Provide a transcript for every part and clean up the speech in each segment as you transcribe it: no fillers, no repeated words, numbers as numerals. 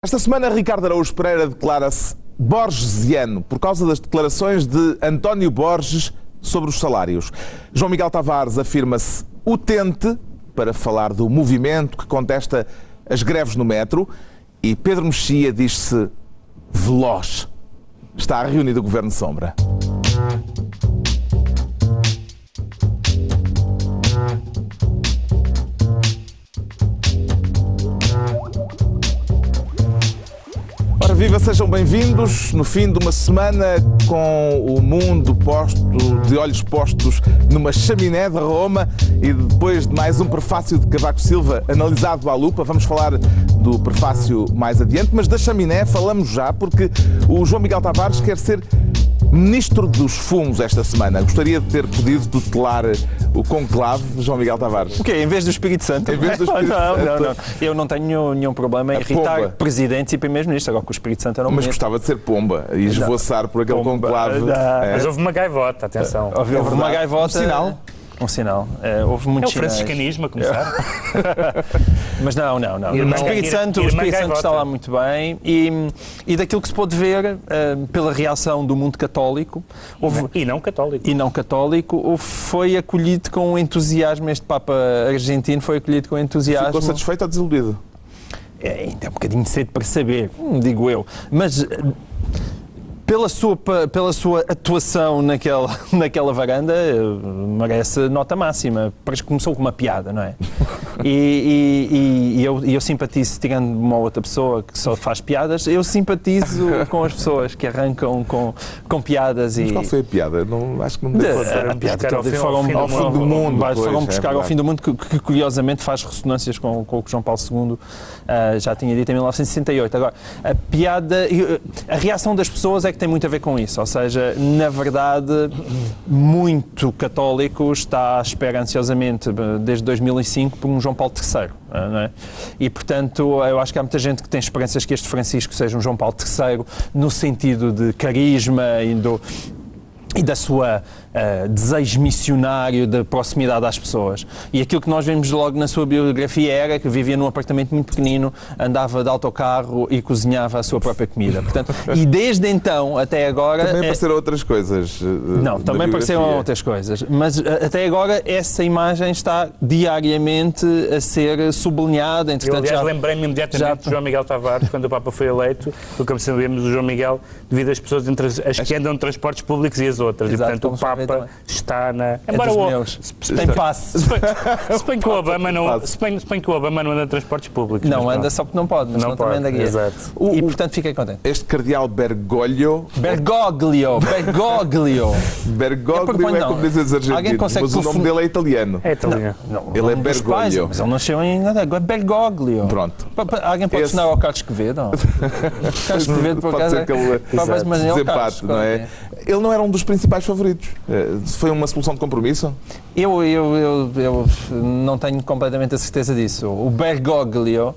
Esta semana, Ricardo Araújo Pereira declara-se borgesiano por causa das declarações de António Borges sobre os salários. João Miguel Tavares afirma-se utente para falar do movimento que contesta as greves no metro e Pedro Mexia diz-se veloz. Está reunido o Governo Sombra. Ora viva, sejam bem-vindos no fim de uma semana com o mundo de olhos postos numa chaminé de Roma e depois de mais um prefácio de Cavaco Silva analisado à lupa. Vamos falar do prefácio mais adiante, mas da chaminé falamos já porque o João Miguel Tavares quer ser Ministro dos Fumos esta semana. Gostaria de ter podido tutelar o conclave, João Miguel Tavares. O quê? Em vez do Espírito Santo? Em vez do Espírito Santo? Não. Eu não tenho nenhum problema em irritar presidentes e primeiros-ministros. Agora que o Espírito Santo era um Mas gostava de ser pomba e esvoaçar por aquele conclave. Mas houve uma gaivota, atenção. Houve uma gaivota. Um sinal. Um sinal. Houve muitos sinais. É o franciscanismo a começar. Mas não. O Espírito Santo está lá muito bem e daquilo que se pôde ver pela reação do mundo católico e não católico foi acolhido com entusiasmo. Este Papa argentino foi acolhido com entusiasmo. Ficou satisfeito ou desiludido? Ainda é um bocadinho cedo para saber, digo eu. Mas pela sua atuação naquela varanda, merece nota máxima. Parece que começou com uma piada, não é? E eu simpatizo, tirando uma outra pessoa que só faz piadas, eu simpatizo com as pessoas que arrancam com piadas. Mas qual foi a piada? Acho que não deve ser. A piada que foram ao fim do mundo. Foram buscar ao fim do mundo, que curiosamente faz ressonâncias com o que João Paulo II já tinha dito em 1968. Agora, a reação das pessoas é que tem muito a ver com isso. Ou seja, na verdade, muito católico está à espera ansiosamente, desde 2005, por um João Paulo III. Não é? E, portanto, eu acho que há muita gente que tem esperanças que este Francisco seja um João Paulo III no sentido de carisma e da sua desejo missionário de proximidade às pessoas. E aquilo que nós vimos logo na sua biografia era que vivia num apartamento muito pequenino, andava de autocarro e cozinhava a sua própria comida. Portanto, e desde então até agora... Também apareceram outras coisas. Não, também apareceram outras coisas. Mas até agora essa imagem está diariamente a ser sublinhada. Eu, aliás, lembrei-me imediatamente de João Miguel Tavares, quando o Papa foi eleito, do que sabemos do João Miguel, devido às pessoas as que andam de transportes públicos e as outras. Exato, e, portanto, o Papa está na... Embora tem passe. Se bem que o Obama não anda de transportes públicos. Não anda só porque não pode, mas não também anda guia. Exato. E, portanto, fiquei contente. Este cardeal Bergoglio é como dizem os argentinos, mas o nome dele é italiano. É italiano. Ele é Bergoglio. Mas ele nasceu em Bergoglio. Pronto. Alguém pode sonar ao Carlos Quevedo? Carlos Quevedo, por acaso, pode ser que ele desempate, não é? Ele não era um dos principais favoritos. Foi uma solução de compromisso? Eu não tenho completamente a certeza disso. O Bergoglio,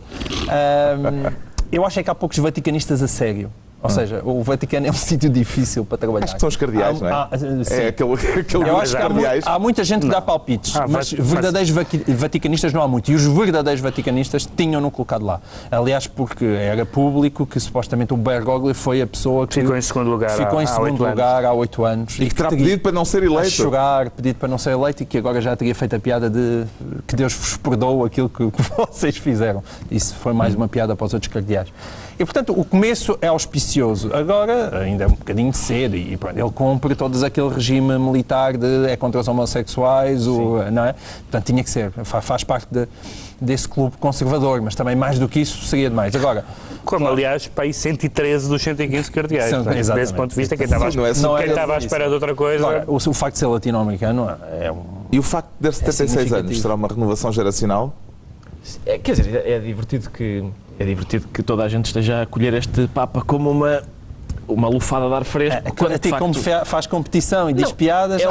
eu acho que há poucos vaticanistas a sério. Ou seja, o Vaticano é um sítio difícil para trabalhar. Acho que são os cardeais, não é? É aquele eu acho que cardeais. há muita gente que dá palpites, mas verdadeiros vaticanistas não há muito. E os verdadeiros vaticanistas tinham-no colocado lá. Aliás, porque era público que supostamente o Bergoglio foi a pessoa que ficou em segundo lugar há 8 anos. E que terá pedido para não ser eleito. A chorar, pedido para não ser eleito e que agora já teria feito a piada de que Deus vos perdoa aquilo que vocês fizeram. Isso foi mais uma piada para os outros cardeais. E, portanto, o começo é auspicioso. Agora, ainda é um bocadinho cedo e pronto, ele cumpre todo aquele regime militar é contra os homossexuais, não é? Portanto, tinha que ser. Faz parte desse clube conservador, mas também mais do que isso seria demais. Agora, como, aliás, para aí 113 dos 115 cardeais. Desse ponto de vista, quem estava à espera de outra coisa... Agora, o facto de ser latino-americano é um... E o facto de ter 76 anos será uma renovação geracional? Quer dizer, é divertido que toda a gente esteja a acolher este Papa como uma lufada de ar fresco. Como faz competição e diz piadas...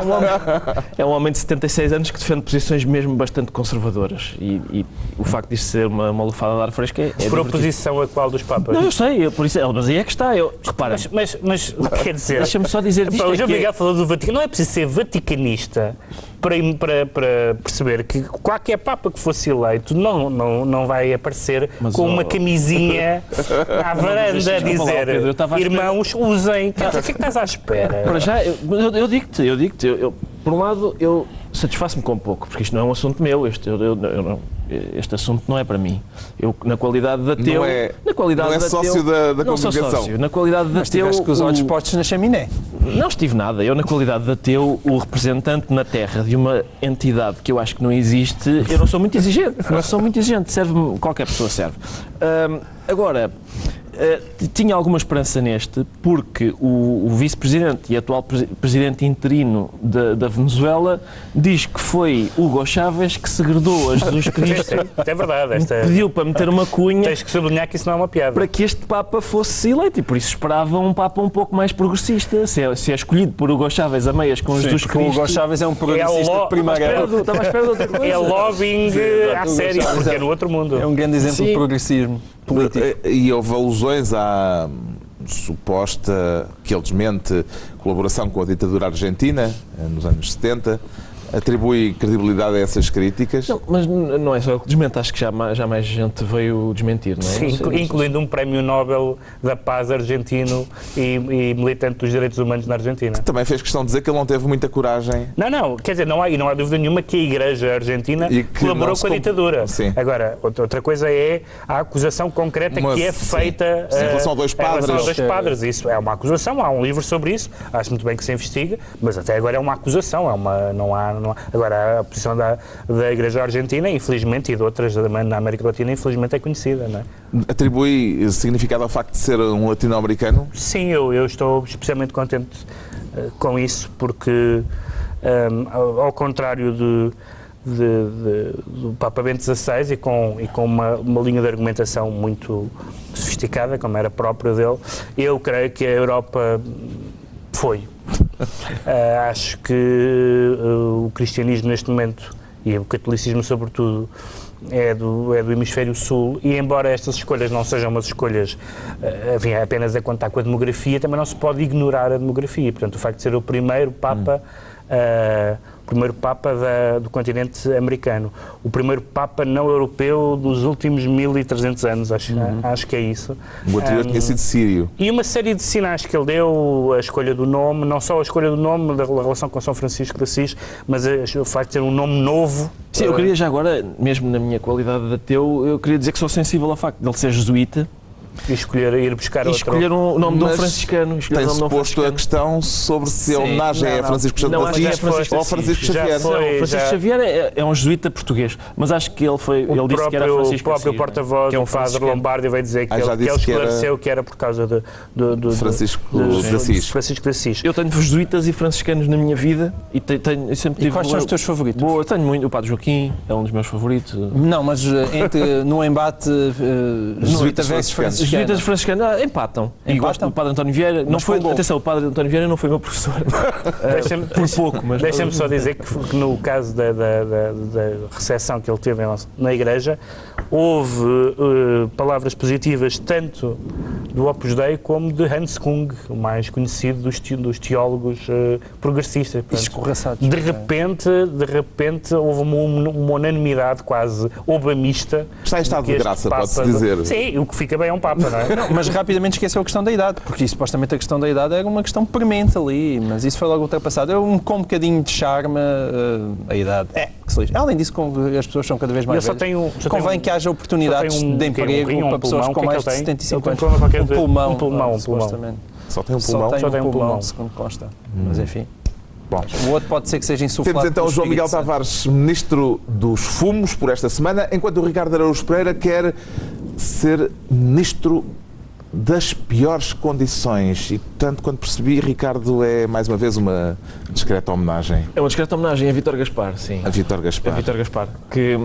É um homem de 76 anos que defende posições mesmo bastante conservadoras e o facto de isto ser uma lufada de ar fresco é por oposição a qual dos Papas? Não, eu sei, por isso, mas aí é que está. Repara, mas quer dizer... Deixa-me só dizer disto. O João Miguel falou do Vaticano. Não é preciso ser vaticanista para perceber que qualquer Papa que fosse eleito não vai aparecer com uma camisinha à varanda a dizer, irmãos, usem. O que é que estás à espera? Para já, eu digo-te, por um lado, eu satisfaço-me com pouco, porque isto não é um assunto meu, este assunto não é para mim. Eu, na qualidade de ateu... Não é sócio da congregação. Na qualidade de ateu... Mas com os olhos postos na chaminé. Não estive nada. Eu, na qualidade de ateu, o representante na Terra de uma entidade que eu acho que não existe, eu não sou muito exigente. Serve-me, qualquer pessoa serve. Agora... tinha alguma esperança neste, porque o vice-presidente e atual presidente interino da Venezuela diz que foi Hugo Chávez que segredou a Jesus Cristo. É verdade. Pediu para meter uma cunha. Tens que sublinhar que isso não é uma piada. Para que este Papa fosse eleito, e por isso esperava um Papa um pouco mais progressista. Se é escolhido por Hugo Chávez a meias com Jesus Cristo... O Hugo Chávez é um progressista de primeira... Estava à espera de outra coisa. É lobbying à sério, porque é no outro mundo. É um grande exemplo de progressismo político. E houve alusões à suposta, que ele desmente, colaboração com a ditadura argentina nos anos 70. Atribui credibilidade a essas críticas? Não, mas não é só ele que desmente, acho que já mais gente veio desmentir, não é? Sim, incluindo um prémio Nobel da Paz argentino e militante dos direitos humanos na Argentina. Também fez questão de dizer que ele não teve muita coragem. Não, quer dizer, não há dúvida nenhuma que a Igreja Argentina colaborou com a ditadura. Sim. Agora, outra coisa é a acusação concreta que é feita em relação a dois padres. Isso é uma acusação, há um livro sobre isso, acho muito bem que se investiga, mas até agora é uma acusação, não há. Agora, a posição da Igreja Argentina, infelizmente, e de outras na América Latina, infelizmente é conhecida, não é? Atribui significado ao facto de ser um latino-americano? Sim, eu estou especialmente contente com isso, porque, ao contrário do Papa Bento XVI e com uma linha de argumentação muito sofisticada, como era própria dele, eu creio que a Europa foi. Acho que o cristianismo neste momento, e o catolicismo sobretudo, é do hemisfério sul, e embora estas escolhas não sejam umas escolhas apenas a contar com a demografia, também não se pode ignorar a demografia. Portanto, o facto de ser o primeiro Papa do continente americano, o primeiro Papa não europeu dos últimos 1300 anos, acho que é isso. O anterior tinha sido sírio. E uma série de sinais que ele deu, a escolha do nome, não só a escolha do nome da relação com São Francisco de Assis, mas o facto de ter um nome novo. Sim, eu queria já agora, mesmo na minha qualidade de ateu, eu queria dizer que sou sensível ao facto de ele ser jesuíta. E ir buscar outro. Escolher um nome de um franciscano. Tem-se posto a questão sobre se a homenagem é Francisco Xavier ou Francisco Xavier. Francisco Xavier é um jesuíta português, mas acho que ele disse que era Francisco. O próprio porta-voz, o padre Lombardi, veio dizer que ele esclareceu que era por causa de Francisco de Assis. Eu tenho jesuítas e franciscanos na minha vida e sempre tive... E quais são os teus favoritos? Eu tenho muito. O Padre Joaquim é um dos meus favoritos. Não, mas no embate jesuíta versus franciscano. Os jesuítas e franciscanos empatam. E gosto do Padre António Vieira. Atenção, o Padre António Vieira não foi meu professor. Por pouco, mas... Deixa-me só dizer que no caso da recepção que ele teve na Igreja, houve palavras positivas tanto do Opus Dei como de Hans Kung, o mais conhecido dos teólogos progressistas. Escorraçados. De repente houve uma unanimidade quase obamista. Está em estado de graça, pode-se dizer. Sim, o que fica bem é um Papa, não é? Não, mas rapidamente esqueceu a questão da idade, porque supostamente a questão da idade era uma questão premente ali, mas isso foi logo ultrapassado. Com um bocadinho de charme a idade. Que se lixe. Além disso, as pessoas são cada vez mais velhas. Convém que haja oportunidades de emprego para pessoas com mais de 75 anos. Um pulmão. Só tem um pulmão? Só tem um pulmão, segundo consta. Mas enfim. Bom, o outro pode ser que seja insuflado. Temos então João Miguel Tavares, Ministro dos Fumos, por esta semana, enquanto o Ricardo Araújo Pereira quer ser Ministro das piores condições. E, tanto quanto percebi, Ricardo, é mais uma vez uma discreta homenagem. É uma discreta homenagem a Vítor Gaspar, sim. A Vítor Gaspar. Que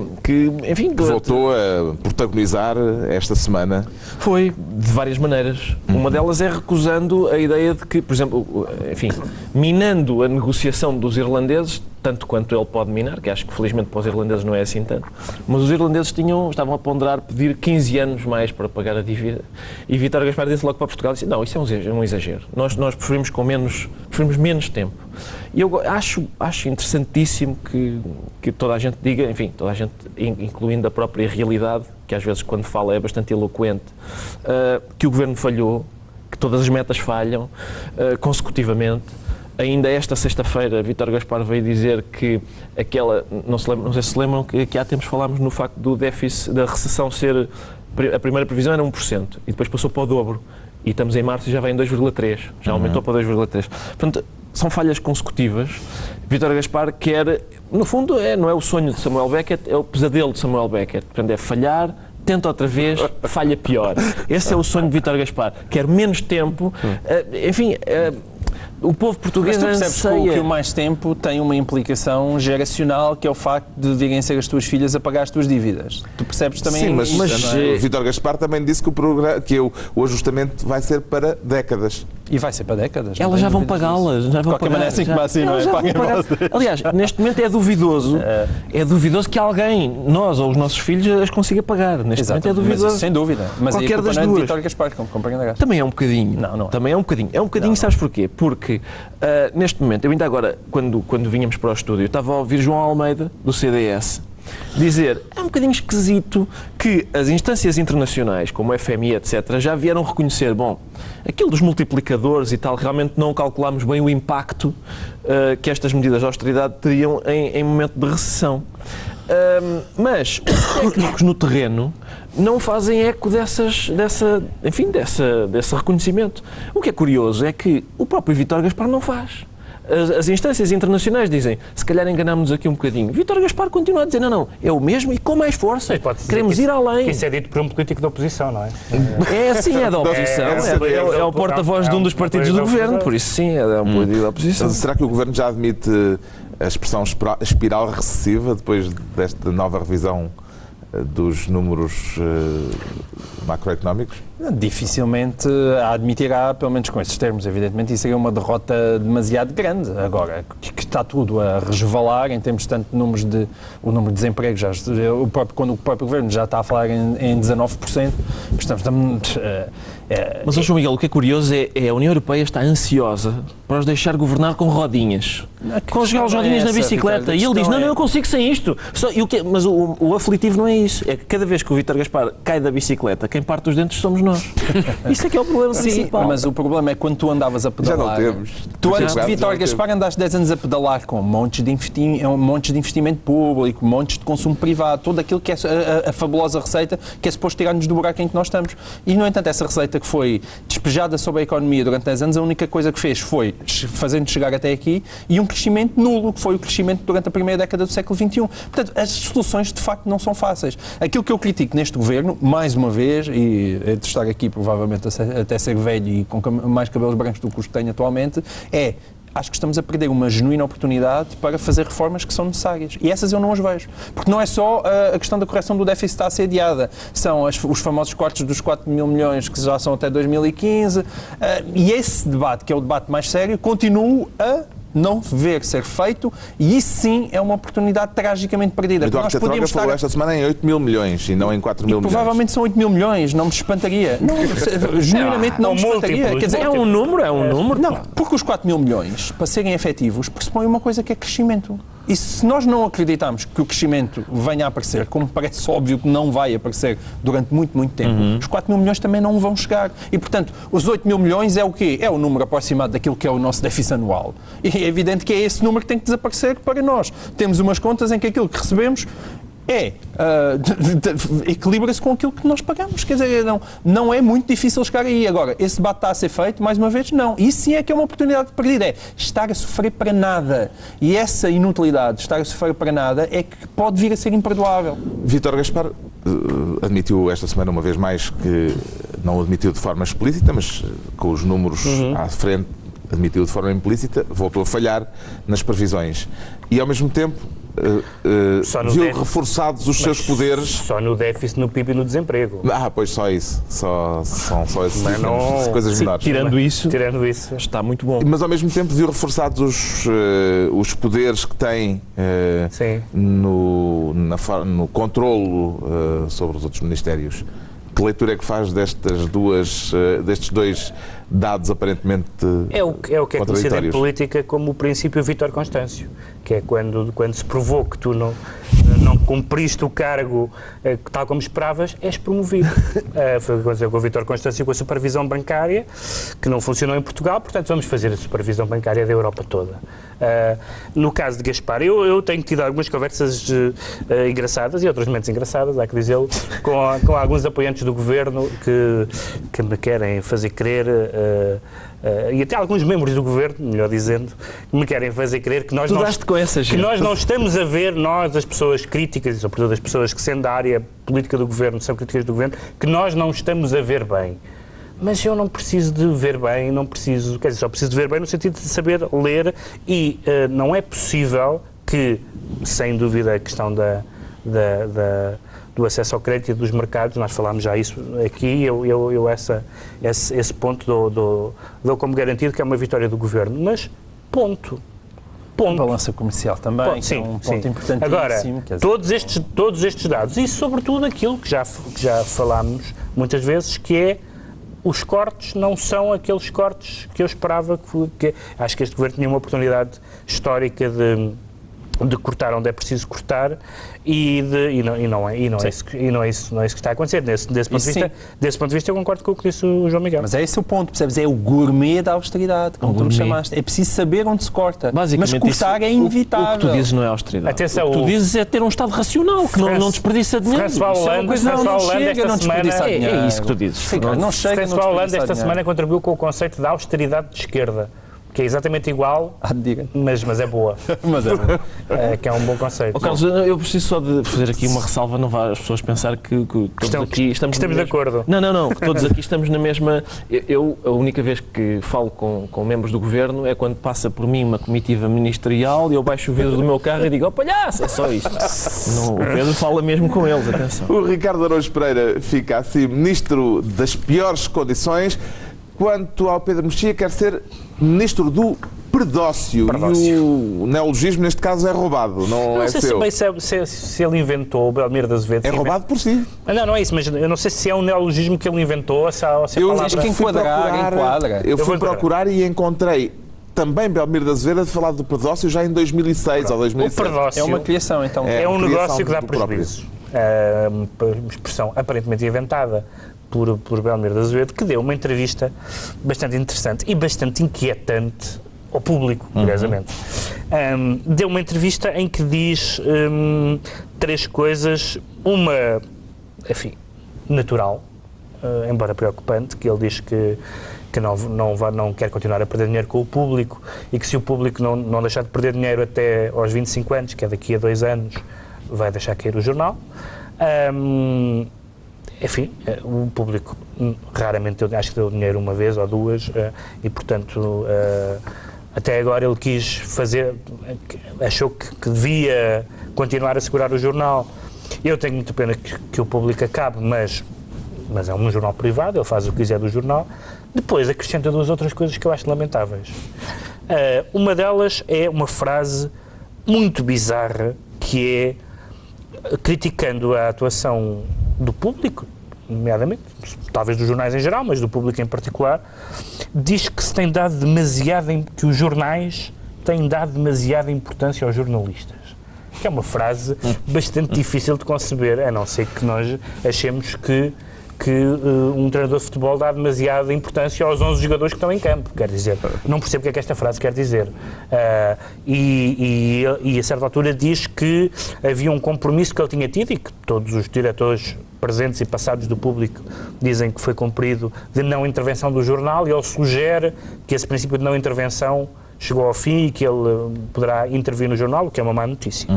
enfim... Que voltou a protagonizar esta semana. Foi, de várias maneiras. Uma delas é recusando a ideia de que, por exemplo, enfim, minando a negociação dos irlandeses, tanto quanto ele pode minar, que acho que felizmente para os irlandeses não é assim tanto, mas os irlandeses estavam a ponderar pedir 15 anos mais para pagar a dívida. E Vítor Vítor Gaspar disse logo para Portugal, disse, não, isso é um exagero. Nós preferimos menos tempo. E eu acho interessantíssimo que toda a gente diga, enfim, toda a gente, incluindo a própria realidade, que às vezes quando fala é bastante eloquente, que o Governo falhou, que todas as metas falham consecutivamente. Ainda esta sexta-feira, Vítor Gaspar veio dizer que não sei se lembram que há tempos falámos no facto do déficit, da recessão ser, a primeira previsão era 1%, e depois passou para o dobro, e estamos em março e já vai em 2,3%, já aumentou para 2,3%. Portanto, são falhas consecutivas. Vítor Gaspar quer, no fundo, não é o sonho de Samuel Beckett, é o pesadelo de Samuel Beckett. Portanto, é falhar, tenta outra vez, falha pior. Esse é o sonho de Vítor Gaspar. Quer menos tempo, enfim... O povo português mas tu percebes que o mais tempo tem uma implicação geracional, que é o facto de virem ser as tuas filhas a pagar as tuas dívidas. Tu percebes também... Sim, mas o Vítor Gaspar também disse que o ajustamento vai ser para décadas. E vai ser para décadas. Elas já vão pagá-las. De qualquer maneira, assim como assim, não é? Aliás, neste momento é duvidoso que alguém, nós ou os nossos filhos, as consiga pagar. Neste momento é duvidoso. Mas, sem dúvida. Mas qualquer das duas. Vítor Gaspar, também é um bocadinho. Não. Também é um bocadinho. É um bocadinho, sabes porquê? Porque neste momento, eu ainda agora, quando vínhamos para o estúdio, estava a ouvir João Almeida, do CDS, dizer, é um bocadinho esquisito que as instâncias internacionais, como o FMI, etc., já vieram reconhecer, bom, aquilo dos multiplicadores e tal, realmente não calculámos bem o impacto que estas medidas de austeridade teriam em momento de recessão. Mas os técnicos no terreno não fazem eco desse reconhecimento. O que é curioso é que o próprio Vítor Gaspar não faz. As instâncias internacionais dizem, se calhar enganámos-nos aqui um bocadinho. Vítor Gaspar continua a dizer, não, é o mesmo e com mais força. Queremos ir além. Isso é dito por um político da oposição, não é? É da oposição. É o porta-voz de um dos partidos do governo, por isso sim, é um político da oposição. Será que o governo já admite a expressão espiral recessiva depois desta nova revisão dos números macroeconómicos? Dificilmente a admitirá, pelo menos com estes termos, evidentemente, isso seria uma derrota demasiado grande. Agora, que está tudo a resvalar em termos tanto de números o número de desemprego, quando o próprio governo já está a falar em 19%, estamos mas, João Miguel, o que é curioso é a União Europeia está ansiosa para os deixar governar com rodinhas. Com os rodinhas na bicicleta. E ele diz, não, eu consigo sem isto. Mas o aflitivo não é isso. É que cada vez que o Vítor Gaspar cai da bicicleta, quem parte os dentes somos nós. Isso é que é o problema principal. Mas o problema é quando tu andavas a pedalar. Já não temos. Tu antes de Vítor Gaspar andaste 10 anos a pedalar com montes de investimento público, montes de consumo privado, tudo aquilo que é a fabulosa receita que é suposto tirar-nos do buraco em que nós estamos. E, no entanto, essa receita que foi despejada sobre a economia durante 10 anos, a única coisa que fez foi fazer-nos chegar até aqui e um crescimento nulo, que foi o crescimento durante a primeira década do século XXI. Portanto, as soluções, de facto, não são fáceis. Aquilo que eu critico neste governo, mais uma vez, e é de estar aqui provavelmente até ser velho e com mais cabelos brancos do que os que tenho atualmente, acho que estamos a perder uma genuína oportunidade para fazer reformas que são necessárias. E essas eu não as vejo. Porque não é só a questão da correção do déficit está a ser adiada. São os famosos cortes dos 4 mil milhões que já são até 2015. E esse debate, que é o debate mais sério, continua a não ver ser feito, e isso sim é uma oportunidade tragicamente perdida. O Dr. Troga falou esta semana em 8 mil milhões e não em 4 mil milhões. Provavelmente são 8 mil milhões, não me espantaria. Genuinamente não me espantaria. Quer dizer, é um número. Não, porque os 4 mil milhões, para serem efetivos, pressupõem uma coisa que é crescimento. E se nós não acreditarmos que o crescimento venha a aparecer, como parece óbvio que não vai aparecer durante muito, muito tempo, os 4 mil milhões também não vão chegar. E, portanto, os 8 mil milhões é o quê? É o número aproximado daquilo que é o nosso déficit anual. E é evidente que é esse número que tem que desaparecer para nós. Temos umas contas em que aquilo que recebemos equilibra-se com aquilo que nós pagamos. Quer dizer, não é muito difícil chegar aí. Agora, esse debate está a ser feito, mais uma vez, não. Isso sim é que é uma oportunidade perdida. É estar a sofrer para nada. E essa inutilidade de estar a sofrer para nada é que pode vir a ser imperdoável. Vítor Gaspar admitiu esta semana uma vez mais que não admitiu de forma explícita, mas com os números à frente admitiu de forma implícita, voltou a falhar nas previsões. E, ao mesmo tempo, viu reforçados os seus poderes. Só no déficit, no PIB e no desemprego. Pois só isso. São só esses coisas menores. Tirando isso, está muito bom. Mas, ao mesmo tempo, viu reforçados os poderes que tem no controlo sobre os outros ministérios Que leitura é que faz destes dois dados aparentemente é o que é conhecido em política como o princípio Vítor Constâncio, que é quando se provou que tu não cumpriste o cargo tal como esperavas, és promovido. Foi o que aconteceu com o Vítor Constâncio com a supervisão bancária, que não funcionou em Portugal, portanto vamos fazer a supervisão bancária da Europa toda. No caso de Gaspar, eu tenho tido algumas conversas engraçadas e outras menos engraçadas, há que dizê-lo, com alguns apoiantes do governo que me querem fazer crer, e até alguns membros do governo, melhor dizendo, que me querem fazer crer que nós não estamos a ver, nós, as pessoas críticas, e sobretudo as pessoas que, sendo da área política do governo, são críticas do governo, que nós não estamos a ver bem. Mas eu não preciso de ver bem, só preciso de ver bem no sentido de saber ler, e não é possível que, sem dúvida, a questão do acesso ao crédito e dos mercados, nós falámos já isso aqui, esse ponto dou como garantido que é uma vitória do governo, mas ponto. A balança comercial também, que é um ponto importantíssimo. Agora, todos estes dados, e sobretudo aquilo que já falámos muitas vezes, que é os cortes não são aqueles cortes que eu esperava, acho que este governo tinha uma oportunidade histórica de cortar onde é preciso cortar e não é isso que está a acontecer. Desse ponto de vista eu concordo com o que disse o João Miguel. Mas é esse o ponto, percebes? É o gourmet da austeridade, como tu me chamaste. É preciso saber onde se corta. Mas cortar é inevitável. O que tu dizes não é austeridade. Atenção, o que tu dizes é ter um Estado racional, que não desperdiça dinheiro. É isso que tu dizes. François Hollande esta semana contribuiu com o conceito de austeridade de esquerda, que é exatamente igual, mas é boa. Que é um bom conceito. Carlos, eu preciso só de fazer aqui uma ressalva, não vá as pessoas pensar que todos aqui estamos de acordo. Não, que todos aqui estamos na mesma... A única vez que falo com membros do governo é quando passa por mim uma comitiva ministerial e eu baixo o vidro do meu carro e digo, palhaço, é só isto. Não, o Pedro fala mesmo com eles, atenção. O Ricardo Araújo Pereira fica assim, ministro das piores condições. Quanto ao Pedro Mexia, quer ser ministro do predócio. E o neologismo, neste caso, é roubado, não é seu. Não sei se ele inventou, o Belmiro de Azevedo. É roubado por si. Não é isso, mas eu não sei se é um neologismo que ele inventou ou se a palavra... enquadra. Eu fui procurar e encontrei também Belmiro de Azevedo a falar do predócio já em 2006 ou 2007. O predócio é uma criação, então. É um negócio que dá prejuízo. Uma expressão aparentemente inventada por Belmiro de Azevedo, que deu uma entrevista bastante interessante e bastante inquietante ao público, curiosamente. Deu uma entrevista em que diz três coisas, uma, enfim, natural, embora preocupante, que ele diz que não quer continuar a perder dinheiro com o público e que se o público não deixar de perder dinheiro até aos 25 anos, que é daqui a 2 anos, vai deixar cair o jornal. Enfim, o público raramente acho que deu dinheiro uma vez ou duas e, portanto, até agora ele quis fazer, achou que devia continuar a segurar o jornal. Eu tenho muita pena que o público acabe, mas é um jornal privado, ele faz o que quiser do jornal. Depois acrescenta 2 outras coisas que eu acho lamentáveis. Uma delas é uma frase muito bizarra, que é criticando a atuação do público, nomeadamente, talvez dos jornais em geral, mas do público em particular, diz que se tem dado que os jornais têm dado demasiada importância aos jornalistas. Que é uma frase bastante difícil de conceber, a não ser que nós achemos que um treinador de futebol dá demasiada importância aos 11 jogadores que estão em campo, quer dizer, não percebo o que é que esta frase quer dizer. E a certa altura diz que havia um compromisso que ele tinha tido e que todos os diretores presentes e passados do público dizem que foi cumprido, de não intervenção do jornal, e ele sugere que esse princípio de não intervenção chegou ao fim e que ele poderá intervir no jornal, o que é uma má notícia.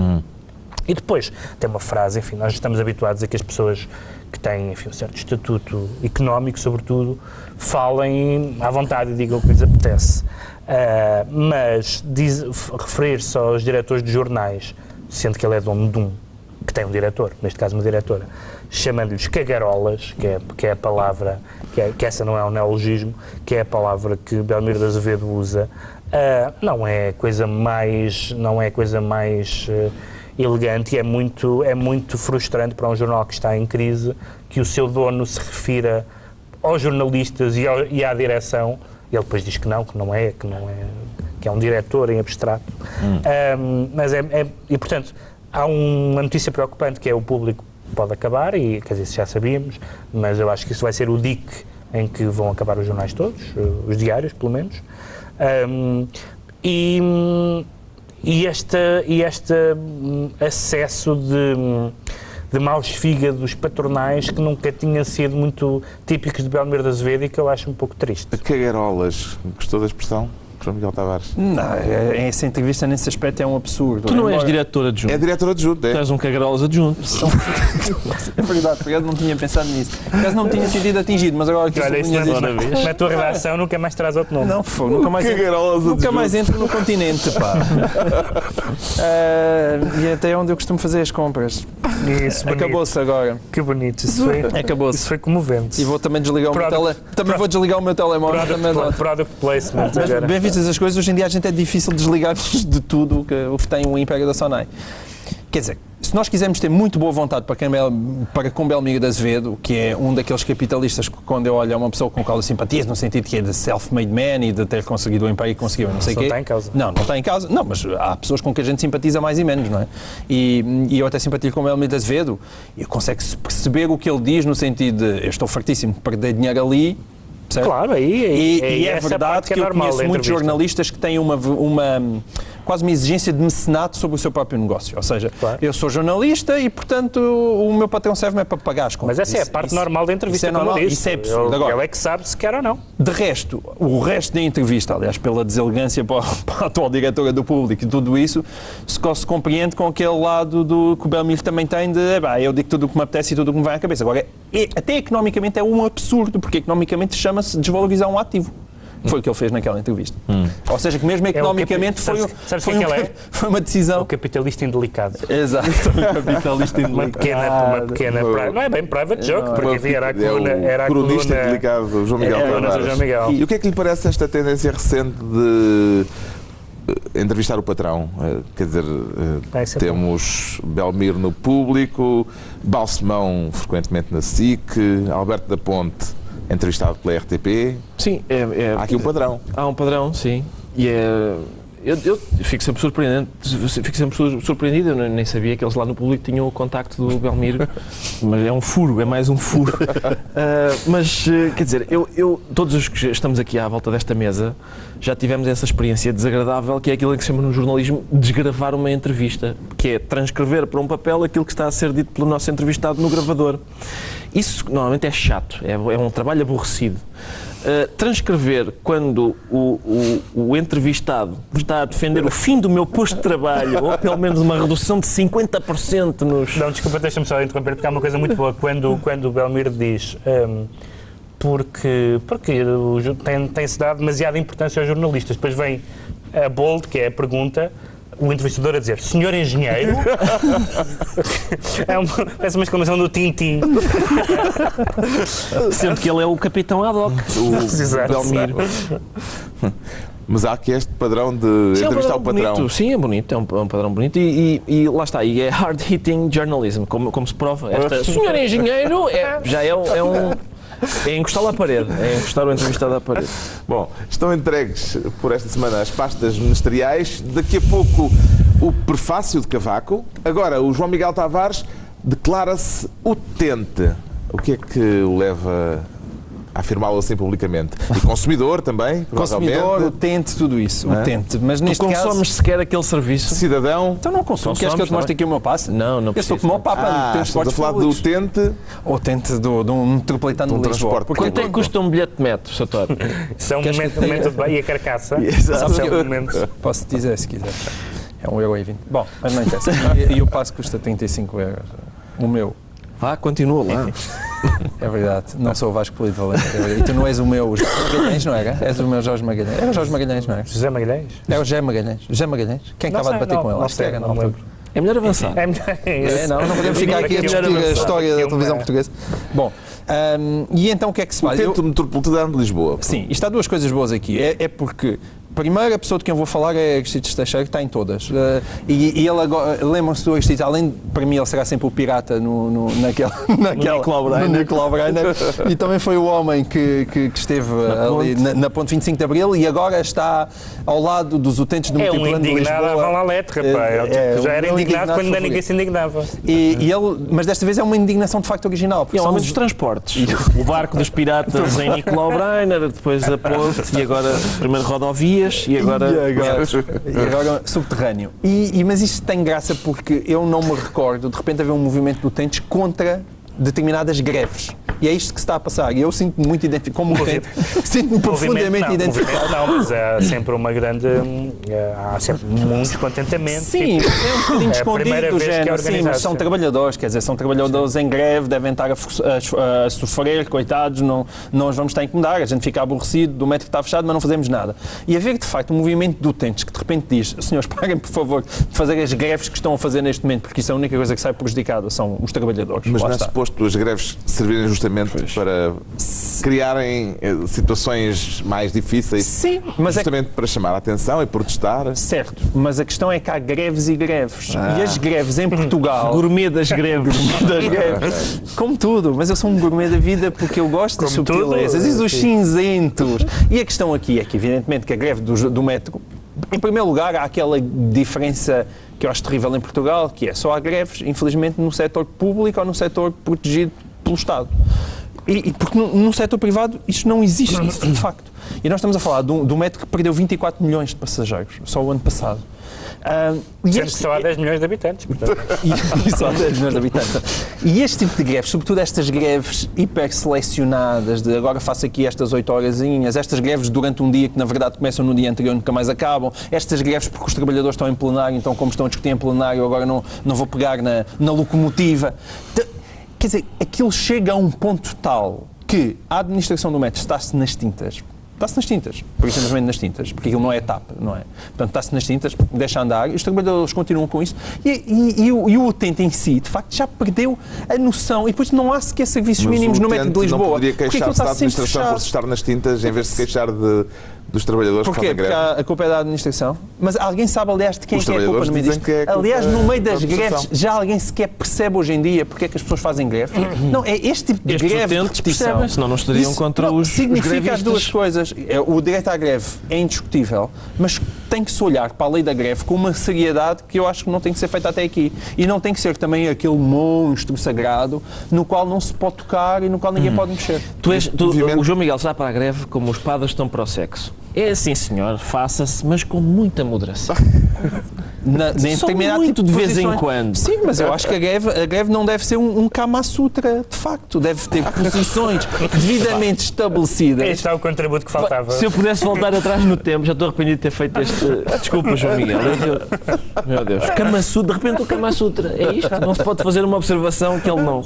E depois tem uma frase, enfim, nós estamos habituados a que as pessoas que têm, enfim, um certo estatuto económico, sobretudo, falem à vontade e digam o que lhes apetece. Mas referir-se aos diretores de jornais, sendo que ele é dono de que tem um diretor, neste caso uma diretora, chamando-lhes cagarolas, que é a palavra, que essa não é um neologismo, que é a palavra que Belmiro de Azevedo usa, não é coisa mais elegante, e é muito frustrante para um jornal que está em crise que o seu dono se refira aos jornalistas e à direção. Ele depois diz que é um diretor em abstrato. E portanto, há uma notícia preocupante, que é o Público pode acabar, e quer dizer, isso já sabíamos, mas eu acho que isso vai ser o dique em que vão acabar os jornais todos, os diários, pelo menos. E este acesso de maus fígados patronais que nunca tinha sido muito típicos de Belmiro de Azevedo e que eu acho um pouco triste. Cagarolas, gostou da expressão? João Miguel Tavares. Não, essa entrevista nesse aspecto é um absurdo. Tu não és diretor adjunto. É diretor adjunto, é? Tu és um cagarolas adjunto. É verdade, por acaso não tinha pensado nisso. Por acaso não me tinha sentido atingido, mas agora que olha, isso na tua redação nunca mais traz outro nome. Não, nunca mais entro no continente, pá. E até onde eu costumo fazer as compras. Isso, acabou-se agora. Que bonito. Isso foi comovente. E vou também desligar vou desligar o meu telemóvel. Product placement. Bem vistas as coisas, hoje em dia a gente é difícil desligar-nos de tudo o que tem o Império da Sonai. Quer dizer, se nós quisermos ter muito boa vontade para com Belmiro de Azevedo, que é um daqueles capitalistas que, quando eu olho, é uma pessoa com qual eu simpatizo, no sentido que é de self-made man e de ter conseguido o Império que conseguiu, não sei o quê. Não está em causa. Não está em causa. Não, mas há pessoas com que a gente simpatiza mais e menos, não é? E eu até simpatizo com Belmiro de Azevedo e consegue-se perceber o que ele diz no sentido de eu estou fartíssimo de perder dinheiro ali. Certo? Claro, e é verdade que eu conheço muitos jornalistas que têm quase uma exigência de mecenato sobre o seu próprio negócio. Ou seja, eu sou jornalista e, portanto, o meu patrão serve-me para pagar as contas. Mas essa é a parte normal da entrevista. Isso é normal, isso é absurdo. Agora, ele é que sabe se quer ou não. De resto, o resto da entrevista, aliás, pela deselegância para a atual diretora do Público e tudo isso, se compreende com aquele lado que o Belmiro também tem de eu digo tudo o que me apetece e tudo o que me vai à cabeça. Agora, até economicamente é um absurdo, porque economicamente chama-se desvalorizar um ativo. Foi o que ele fez naquela entrevista. Ou seja, que mesmo economicamente foi uma decisão. O capitalista indelicado. Exato. O capitalista indelicado. Uma pequena não é bem private joke, porque enfim, era a cronista indelicado, João Miguel Tavares. E o que é que lhe parece esta tendência recente de entrevistar o patrão? Quer dizer, temos Belmiro no Público, Balsemão frequentemente na SIC, Alberto da Ponte entrevistado pela RTP. Sim, há aqui um padrão. Há um padrão, sim. E eu fico sempre surpreendido. Eu nem sabia que eles lá no Público tinham o contacto do Belmiro. Mas é um furo, é mais um furo. Quer dizer, todos os que estamos aqui à volta desta mesa já tivemos essa experiência desagradável, que é aquilo que se chama no jornalismo desgravar uma entrevista, que é transcrever para um papel aquilo que está a ser dito pelo nosso entrevistado no gravador. Isso normalmente é chato, é um trabalho aborrecido. Transcrever quando o entrevistado está a defender o fim do meu posto de trabalho, ou pelo menos uma redução de 50% nos... Não, desculpa, deixa-me só interromper, porque há uma coisa muito boa. Quando o Belmiro diz... Porque tem-se dado demasiada importância aos jornalistas. Depois vem a bold, que é a pergunta, o entrevistador a dizer, senhor engenheiro, parece uma exclamação do Tintin. Sendo que ele é o capitão ad hoc, o Belmiro. Mas há aqui este padrão de entrevistar o patrão. Bonito. Sim, é bonito, é um padrão bonito e lá está, e é hard-hitting journalism, como se prova. Senhor engenheiro é encostá-lo à parede, é encostar o entrevistado à parede. Bom, estão entregues por esta semana as pastas ministeriais. Daqui a pouco o prefácio de Cavaco. Agora o João Miguel Tavares declara-se utente. O que é que o leva a afirmá-lo assim publicamente? E consumidor também, consumidor, utente, tudo isso. Utente. Mas neste caso... consomes sequer aquele serviço? Cidadão? Então não consumo. Queres que eu te mostre aqui o meu passe? Não Eu sou como o Papa. Estamos a falar do utente... Utente de um metropolitano de Lisboa. Quanto é que custa um bilhete de metro, Sator? Isso é um momento de bem e a carcaça. Posso dizer, se quiser. É 1,20€. Bom, mas não interessa. E o passe custa 35€. O meu. Vá, continua lá. É verdade, não sou o Vasco Polido Valente. E tu não és o meu José Magalhães, não era? És o meu Jorge Magalhães. É o Jorge Magalhães, não é? José Magalhães? É o José Magalhães. José Magalhães? Quem estava a debater com ele? É melhor avançar. Não podemos ficar aqui a discutir a história da televisão portuguesa. Bom, e então o que é que se faz? O Centro Metropolitano de Lisboa. Sim, isto há duas coisas boas aqui. É porque primeiro, a pessoa de quem eu vou falar é Aristides Teixeira, que está em todas. E ele agora, lembram-se do Aristides, além, para mim, ele será sempre o pirata no Nicolau Breiner, e também foi o homem que esteve ali na ponte 25 de Abril e agora está ao lado dos utentes do Multiplano de Lisboa. É um indignado à Valete, rapaz. Já era indignado quando ainda ninguém se indignava. Mas desta vez é uma indignação de facto original. É o homem dos transportes. O barco dos piratas em Nicolau Breiner, depois a ponte e agora primeiro rodovias e agora subterrâneo. Mas isto tem graça porque eu não me recordo de repente haver um movimento de utentes contra determinadas greves. E é isto que se está a passar. E eu sinto-me muito identificado. Como utente, sinto-me profundamente identificado. Não, mas há sempre uma grande. Há sempre muito descontentamento. Sim, é um bocadinho escondido, género. Sim, mas são trabalhadores, quer dizer, são trabalhadores em greve, devem estar a sofrer, coitados, não os vamos estar a incomodar. A gente fica aborrecido do metro que está fechado, mas não fazemos nada. E haver, de facto, um movimento de utentes que de repente diz: senhores, parem, por favor, de fazer as greves que estão a fazer neste momento, porque isso é a única coisa que sai prejudicada, são os trabalhadores. Mas não é suposto as greves servirem justamente para criarem situações mais difíceis, sim, mas justamente para chamar a atenção e protestar. Certo, mas a questão é que há greves e greves. E as greves em Portugal... Gourmet das greves. Como tudo, mas eu sou um gourmet da vida porque eu gosto das subtilezas e dos cinzentos. E a questão aqui é que, evidentemente, que a greve do metro, em primeiro lugar, há aquela diferença que eu acho terrível em Portugal, que é só há greves, infelizmente, no setor público ou no setor protegido pelo Estado. E porque no setor privado isto não existe, de facto. E nós estamos a falar do metro que perdeu 24 milhões de passageiros, só o ano passado. Só há 10 milhões de habitantes. E só há 10 milhões de habitantes. E este tipo de greves, sobretudo estas greves hiper selecionadas, de agora faço aqui estas 8 horazinhas, estas greves durante um dia que na verdade começam no dia anterior e nunca mais acabam, estas greves porque os trabalhadores estão em plenário, então como estão a discutir em plenário, agora não vou pegar na locomotiva. Quer dizer, aquilo chega a um ponto tal que a administração do metro está-se nas tintas, por isso simplesmente nas tintas, porque aquilo não é etapa, não é? Portanto, está-se nas tintas, deixa andar, e os trabalhadores continuam com isso, e o utente em si, de facto, já perdeu a noção, e depois não há sequer serviços mínimos no metro de Lisboa. Não poderia queixar-se da administração por estar nas tintas, em vez de se queixar dos trabalhadores que fazem greve? Porque a culpa é da administração. Mas alguém sabe, aliás, de quem é que é a culpa no meio disto? Aliás, no meio das greves, já alguém sequer percebe hoje em dia porque é que as pessoas fazem greve? Não, é este tipo de greve de repetição. Senão não estariam contra os significa as duas coisas. O direito à greve é indiscutível, mas tem que se olhar para a lei da greve com uma seriedade que eu acho que não tem que ser feita até aqui. E não tem que ser também aquele monstro sagrado no qual não se pode tocar e no qual ninguém pode mexer. O João Miguel está para a greve como os padres estão para o sexo. É assim, senhor, faça-se, mas com muita moderação. Só muito de vez em quando. Sim, mas eu acho que a greve não deve ser um Kama Sutra, de facto. Deve ter posições devidamente estabelecidas. Este é o contributo que faltava. Se eu pudesse voltar atrás no tempo, já estou arrependido de ter feito este... Desculpa, João Miguel. Meu Deus. Kama Sutra, de repente o Kama Sutra. É isto? Não se pode fazer uma observação que ele não...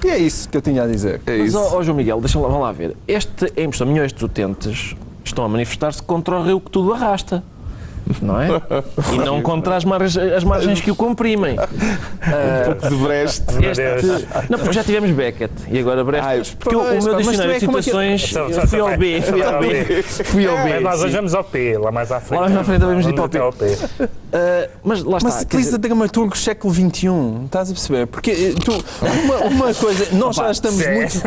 E é isso que eu tinha a dizer. Mas, João Miguel, vamos lá ver. Em impressão minha, estes utentes estão a manifestar-se contra o rio que tudo arrasta. Não é? E não contra as margens que o comprimem. pouco de Brecht. Não, porque já tivemos Beckett e agora Brecht. Porque o meu dicionário de citações fui ao B. Mas nós hoje vamos ao P, lá mais à frente. Lá mais à frente vamos ir para o P. Mas lá está. Mas utiliza dramaturgos século XXI, estás a perceber? Porque uma coisa, nós já estamos muito...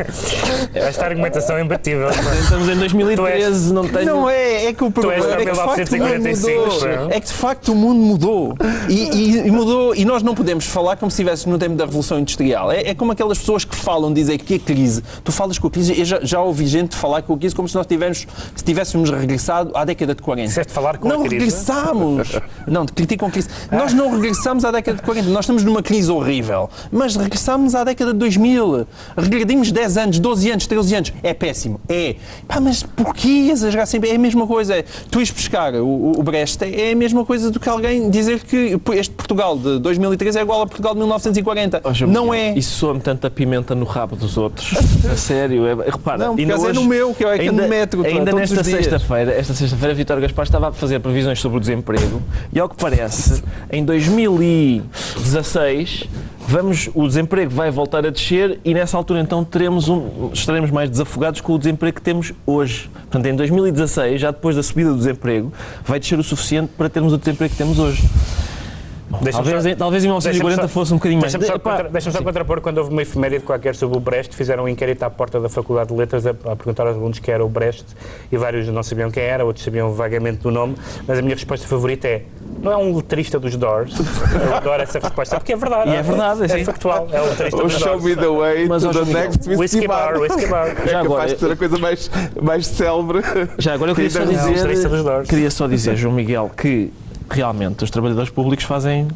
Esta argumentação é imbatível. Estamos em 2013, não tenho... Não é que o problema é que de facto o mundo mudou. É que de facto o mundo mudou. E mudou, e nós não podemos falar como se estivéssemos no tempo da Revolução Industrial. É como aquelas pessoas que falam, dizem que a crise, tu falas com a crise, eu já ouvi gente falar com a crise como se nós tivéssemos regressado à década de 40. Disseste falar com a crise? Não regressamos. Não, criticam a crise. Nós não regressamos à década de 40. Nós estamos numa crise horrível. Mas regressamos à década de 2000. Regredimos 10 anos, 12 anos, 13 anos. É péssimo. É. Mas porquê exagerar sempre? É a mesma coisa. Tu ires pescar o Brecht, é a mesma coisa do que alguém dizer que este Portugal de 2013 é igual a Portugal de 1940. Não é. Isso soa-me tanta pimenta no rabo dos outros. A sério. Repara. Não, porque é no meu, que é no metro. Ainda nesta sexta-feira, Vítor Gaspar estava a fazer previsões sobre o desemprego e, ao que parece, em 2016 o desemprego vai voltar a descer e nessa altura então estaremos mais desafogados com o desemprego que temos hoje. Portanto, em 2016, já depois da subida do desemprego, vai descer o suficiente para termos o desemprego que temos hoje. Talvez em 1940 fosse um bocadinho mais. Deixa-me só contrapor, quando houve uma efeméride qualquer sobre o Brecht, fizeram um inquérito à porta da Faculdade de Letras a perguntar aos alunos quem era o Brecht e vários não sabiam quem era, outros sabiam vagamente do nome, mas a minha resposta favorita é: não é um letrista dos Doors? Eu adoro essa resposta, porque é verdade. E é verdade, é factual. É o letrista dos Doors. Show me the way to the next Whisky Bar. É capaz de ser a coisa mais célebre. Já agora eu queria só dizer, João Miguel, que realmente os trabalhadores públicos fazem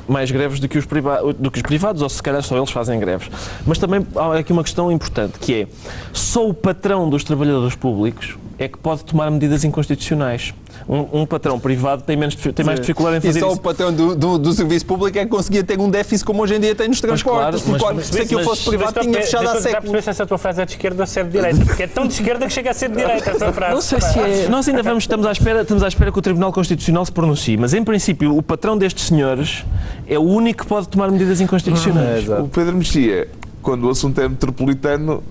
mais greves do que os privados, ou se calhar só eles fazem greves. Mas também há aqui uma questão importante, que é: só o patrão dos trabalhadores públicos é que pode tomar medidas inconstitucionais. Um patrão privado tem mais dificuldade em fazer isso. E só o patrão do serviço público é que conseguia ter um déficit como hoje em dia tem nos transportes. Se aquilo fosse privado, tinha fechado há séculos. Já percebeste se essa tua frase é de esquerda ou se é de direita? Porque é tão de esquerda que chega a ser de direita essa frase. Não sei se é. Nós ainda estamos à espera que o Tribunal Constitucional se pronuncie, mas em princípio o patrão destes senhores é o único que pode tomar medidas inconstitucionais. O Pedro Mexia, quando o assunto é metropolitano...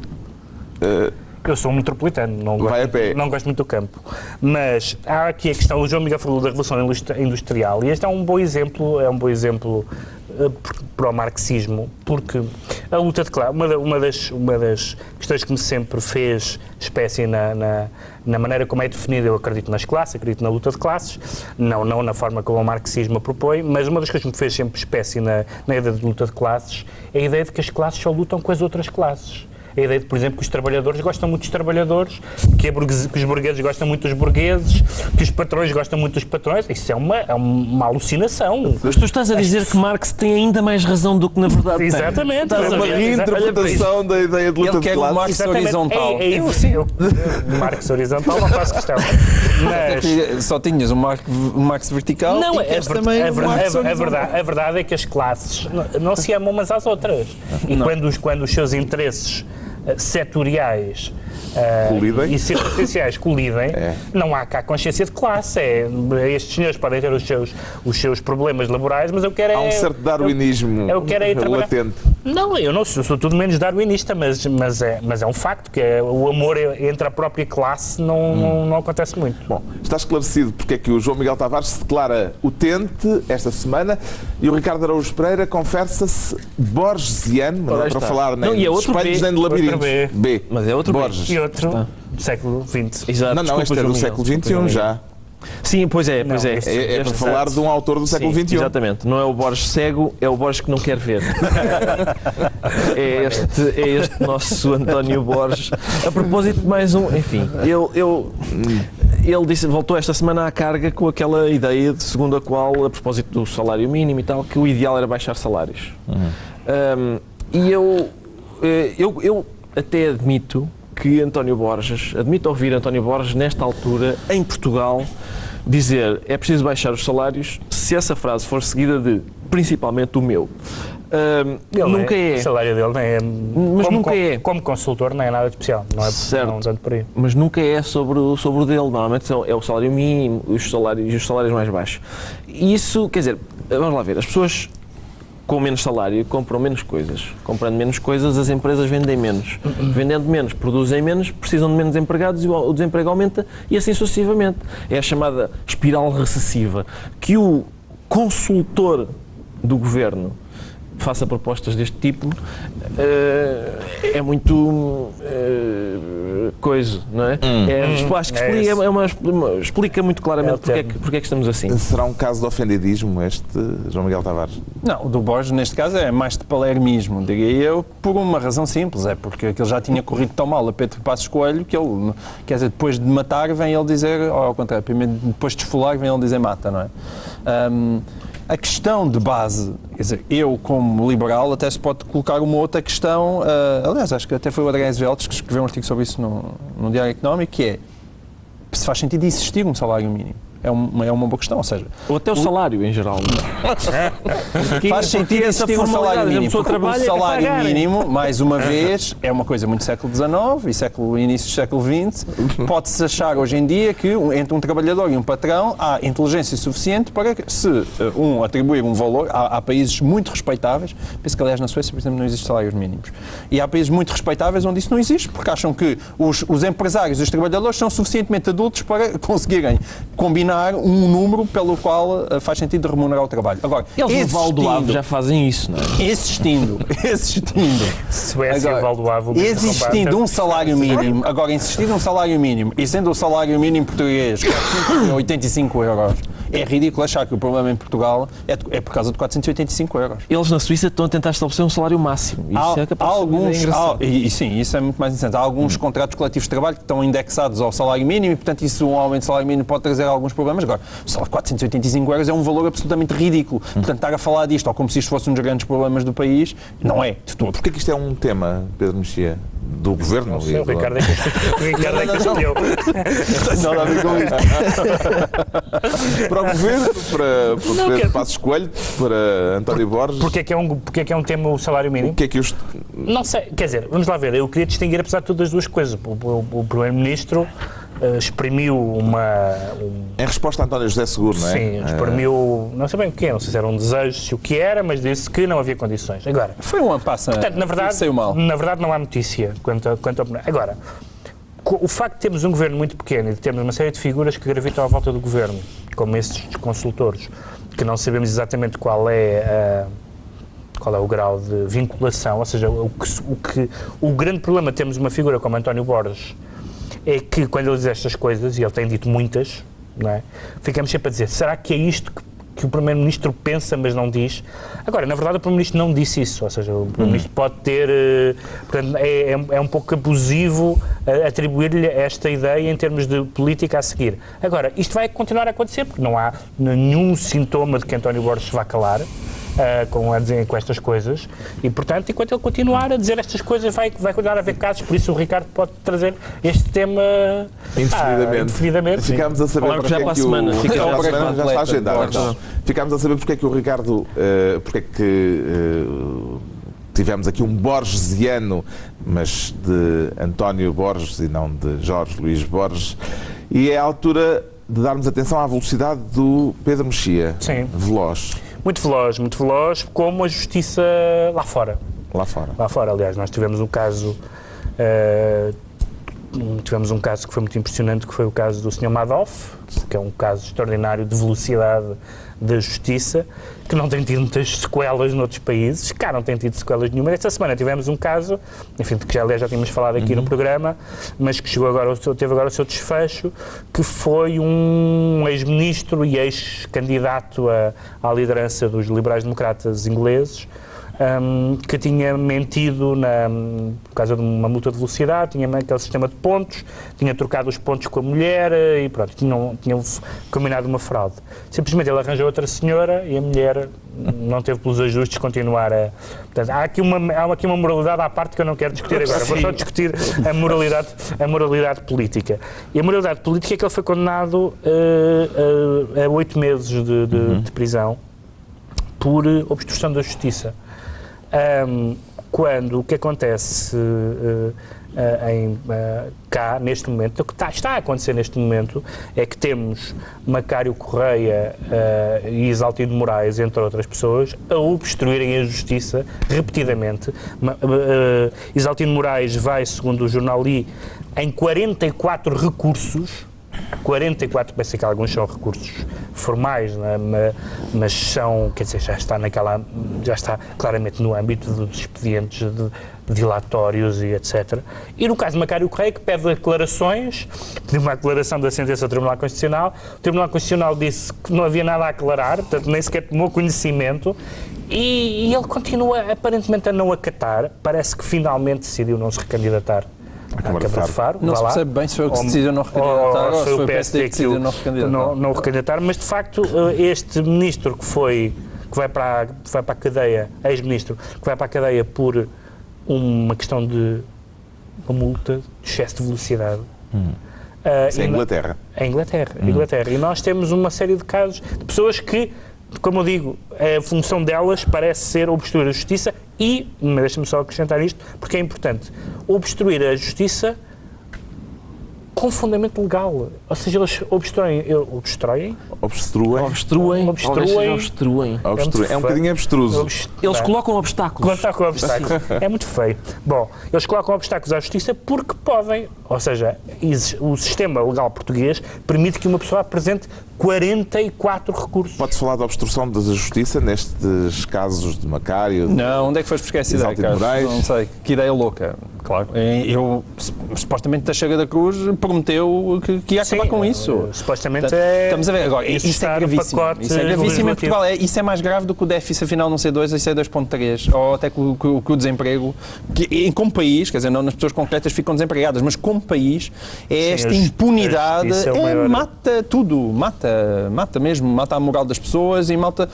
Eu sou um metropolitano, não gosto muito do campo. Mas há aqui a questão, o João Miguel falou da Revolução Industrial, e este é um bom exemplo para o marxismo, porque a luta de classe, uma das questões que me sempre fez espécie na maneira como é definida, eu acredito nas classes, acredito na luta de classes, não na forma como o marxismo propõe, mas uma das coisas que me fez sempre espécie na ideia de luta de classes é a ideia de que as classes só lutam com as outras classes. A ideia de, por exemplo, que os trabalhadores gostam muito dos trabalhadores, que os burgueses gostam muito dos burgueses, que os patrões gostam muito dos patrões. Isso é uma alucinação. Mas tu estás a dizer que Marx tem ainda mais razão do que na verdade tem. Exatamente. É uma reinterpretação da ideia de luta de classe. O Marx horizontal. Marx horizontal não faço questão. Mas só tinhas um Marx vertical. Não, a verdade é que as classes não se amam umas às outras. E quando os seus interesses setoriais e circunstanciais colidem, não há cá consciência de classe. Estes senhores podem ter os seus problemas laborais, mas eu quero há um certo darwinismo latente. Não, eu sou tudo menos darwinista, mas é um facto que o amor entre a própria classe não acontece muito. Bom, está esclarecido porque é que o João Miguel Tavares se declara utente esta semana e o Ricardo Araújo Pereira confessa-se borgesiano, mas não é para falar nem de espelhos nem de labirintos. B. Mas é outro Borges. E outro do século XX. Exato. Não, este é do século XXI já. Sim, pois é. É para falar de um autor do século XXI. Exatamente. Não é o Borges cego, é o Borges que não quer ver. é este nosso António Borges. A propósito de mais um... Enfim, ele voltou esta semana à carga com aquela ideia segundo a qual, a propósito do salário mínimo e tal, que o ideal era baixar salários. E eu até admito ouvir António Borges nesta altura, em Portugal, dizer é preciso baixar os salários se essa frase for seguida de principalmente o meu. Nunca é. O salário dele não é. Mas nunca é. Como consultor não é nada de especial. Não é certo. Não tanto por aí. Mas nunca é sobre o dele. Normalmente é o salário mínimo e os salários mais baixos. E isso, quer dizer, vamos lá ver, as pessoas com menos salário compram menos coisas. Comprando menos coisas, as empresas vendem menos. Vendendo menos, produzem menos, precisam de menos empregados e o desemprego aumenta e assim sucessivamente. É a chamada espiral recessiva. Que o consultor do governo faça propostas deste tipo é muito coisa, não é? Acho que explica muito claramente porque é que estamos assim. Será um caso de ofendidismo este, João Miguel Tavares? Não, o do Borges neste caso é mais de palermismo, diria eu, por uma razão simples, é porque aquele já tinha corrido tão mal a Pedro Passos Coelho que ele, quer dizer, depois de matar vem ele dizer, ou ao contrário, primeiro depois de esfolar vem ele dizer mata, não é? A questão de base, quer dizer, eu como liberal até se pode colocar uma outra questão, aliás, acho que até foi o Adriano Veltes que escreveu um artigo sobre isso no Diário Económico, que é se faz sentido existir um salário mínimo. é uma boa questão, ou seja... Ou até o salário, em geral. Faz sentido existir um salário mínimo, porque o salário mínimo, mais uma vez, é uma coisa muito século XIX e início do século XX. Pode-se achar hoje em dia que entre um trabalhador e um patrão há inteligência suficiente para que, se atribuir um valor, há países muito respeitáveis, penso que aliás na Suécia, por exemplo, não existem salários mínimos, e há países muito respeitáveis onde isso não existe, porque acham que os empresários e os trabalhadores são suficientemente adultos para conseguirem combinar um número pelo qual faz sentido remunerar o trabalho. Agora, eles no Val do Ave já fazem isso, não é? Existindo Suécia e Val do Ave, existindo um salário mínimo, agora insistindo um salário mínimo e sendo o salário mínimo português 485 euros, é ridículo achar que o problema em Portugal é por causa de 485 euros. Eles na Suíça estão a tentar estabelecer um salário máximo. Isso é capaz de sim, isso é muito mais interessante. Há alguns contratos coletivos de trabalho que estão indexados ao salário mínimo e, portanto, isso, um aumento do salário mínimo pode trazer alguns problemas. Agora, o salário de 485 euros é um valor absolutamente ridículo. Portanto, estar a falar disto, ou como se isto fosse um dos grandes problemas do país, não é de todo. Porquê que isto é um tema, Pedro Mexia, do Governo? Não sei, o Ricardo é que escolheu. Não tem nada a ver com isso. Para o Governo, para Pedro Passos Coelho, para António Borges... Porquê que é um tema o salário mínimo? Não sei, quer dizer, vamos lá ver, eu queria distinguir, apesar de tudo, as duas coisas. O Primeiro-Ministro exprimiu Em resposta a António José Seguro, não é? Sim, exprimiu, não sei bem o que é, não sei se era um desejo, se o que era, mas disse que não havia condições. Agora, foi uma passa. Portanto, na verdade não há notícia quanto a... Agora, o facto de termos um governo muito pequeno e de termos uma série de figuras que gravitam à volta do governo, como esses consultores, que não sabemos exatamente qual é o grau de vinculação, ou seja, o grande problema de termos uma figura como António Borges é que quando ele diz estas coisas, e ele tem dito muitas, não é? Ficamos sempre a dizer, será que é isto que o Primeiro-Ministro pensa, mas não diz? Agora, na verdade, o Primeiro-Ministro não disse isso, ou seja, o Primeiro-Ministro pode ter... Portanto, é um pouco abusivo atribuir-lhe esta ideia em termos de política a seguir. Agora, isto vai continuar a acontecer, porque não há nenhum sintoma de que António Borges se vá calar com estas coisas, e, portanto, enquanto ele continuar a dizer estas coisas, vai continuar a haver casos, por isso o Ricardo pode trazer este tema indefinidamente. Ficámos a saber porque é que já está agendado. Ficámos a saber porque é que o Ricardo, porque é que tivemos aqui um borgesiano, mas de António Borges e não de Jorge Luís Borges, e é a altura de darmos atenção à velocidade do Pedro Mexia. Sim. Veloz. Muito veloz, como a justiça lá fora. Lá fora, aliás, nós tivemos um caso que foi muito impressionante, que foi o caso do Sr. Madoff, que é um caso extraordinário de velocidade da justiça, que não tem tido muitas sequelas noutros países. Cá não tem tido sequelas nenhuma. Esta semana tivemos um caso, enfim, de que já tínhamos falado aqui no programa, mas que teve agora o seu desfecho, que foi um ex-ministro e ex-candidato à liderança dos liberais-democratas ingleses, que tinha mentido por causa de uma multa de velocidade, tinha aquele sistema de pontos, tinha trocado os pontos com a mulher e pronto, tinha combinado uma fraude. Simplesmente ele arranjou outra senhora e a mulher não teve pelos ajustes continuar a... Portanto, há aqui uma moralidade à parte que eu não quero discutir agora. Vou só discutir a moralidade política. E a moralidade política é que ele foi condenado a 8 meses de prisão por obstrução da justiça. Quando o que acontece cá neste momento, o que está a acontecer neste momento é que temos Macário Correia e Isaltino Moraes, entre outras pessoas, a obstruírem a justiça repetidamente. Isaltino Moraes vai, segundo o jornal I, em 44 recursos. 44, pensei que alguns são recursos formais, né? Mas são, quer dizer, já está claramente no âmbito dos expedientes dilatórios e etc. E no caso de Macário Correia, que pede declarações, pediu uma declaração da sentença do Tribunal Constitucional, o Tribunal Constitucional disse que não havia nada a aclarar, portanto nem sequer tomou conhecimento, e ele continua aparentemente a não acatar, parece que finalmente decidiu não se recandidatar à Câmara de Faro. Não se percebe bem se foi o que decidiu não recandidatar ou se foi o PSD que decidiu não recandidatar, mas de facto este ministro que vai para a cadeia, ex-ministro, que vai para a cadeia por uma questão de uma multa de excesso de velocidade, Isso é Inglaterra. É Inglaterra. E nós temos uma série de casos de pessoas que, como eu digo, a função delas parece ser obstruir a justiça e, deixa-me só acrescentar isto, porque é importante, obstruir a justiça com fundamento legal. Ou seja, eles obstruem. É um bocadinho abstruso. Eles colocam obstáculos. É muito feio. Bom, eles colocam obstáculos à justiça porque podem. Ou seja, o sistema legal português permite que uma pessoa apresente 44 recursos. Pode-se falar de obstrução da justiça nestes casos de Macário? Não, onde é que foste buscar essa ideia, Carlos? Não sei, que ideia louca. Claro, supostamente Teixeira da Cruz prometeu que ia acabar com isso. Supostamente Estamos a ver agora, isso é gravíssimo. Isso é gravíssimo em Portugal. Isso é mais grave do que o déficit afinal não ser 2, isso é 2.3, ou até que o desemprego, que como país, quer dizer, não nas pessoas concretas ficam desempregadas, mas como país, esta impunidade mata tudo, mata mesmo, mata a moral das pessoas e mata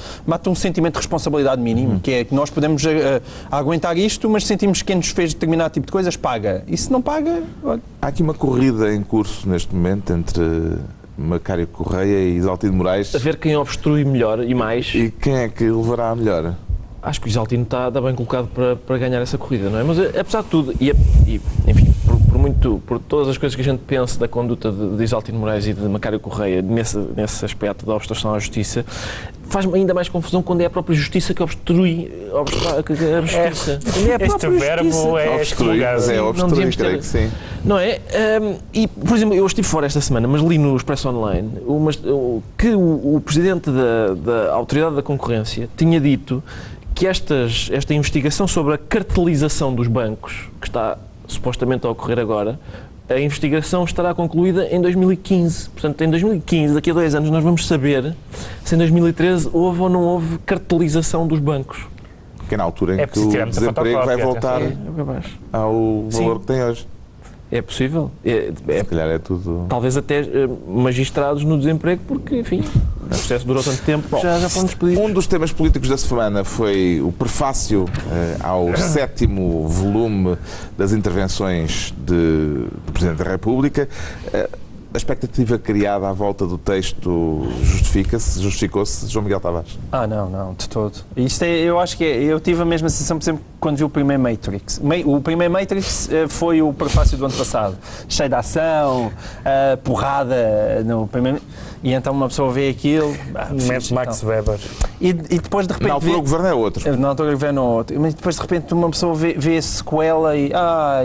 um sentimento de responsabilidade mínimo, que é que nós podemos aguentar isto, mas sentimos que quem nos fez determinado tipo de coisas paga. E se não paga... Olha. Há aqui uma corrida em curso neste momento entre Macário Correia e Isaltino Moraes. A ver quem obstrui melhor e mais. E quem é que levará a melhor? Acho que o Isaltino está bem colocado para ganhar essa corrida, não é? Mas apesar de tudo, enfim, por todas as coisas que a gente pensa da conduta de Isaltino Moraes e de Macário Correia nesse aspecto da obstrução à justiça, faz-me ainda mais confusão quando é a própria justiça que obstrui a justiça. Este verbo é exclugado. Obstrui, creio que sim. Não é? E, por exemplo, eu estive fora esta semana, mas li no Expresso Online que o presidente da Autoridade da Concorrência tinha dito que esta investigação sobre a cartelização dos bancos, que está supostamente a ocorrer agora, a investigação estará concluída em 2015. Portanto, em 2015, daqui a 2 anos, nós vamos saber se em 2013 houve ou não houve cartelização dos bancos. Que é na altura em que o desemprego vai voltar ao valor que tem hoje. É possível. Se calhar é tudo... Talvez até magistrados no desemprego, porque, enfim, o processo durou tanto tempo que já foram despedidos. Um dos temas políticos da semana foi o prefácio ao 7º volume das intervenções do Presidente da República. A expectativa criada à volta do texto justificou-se, João Miguel Tavares? Não, de todo. Eu acho que eu tive a mesma sensação, por exemplo, quando vi o primeiro Matrix. O primeiro Matrix foi o prefácio do ano passado, cheio de ação, porrada no primeiro... E então uma pessoa vê aquilo... Momento Max Weber. E depois de repente... Na altura o governo é outro. Na altura o governo é outro. Mas depois de repente uma pessoa vê a sequela e...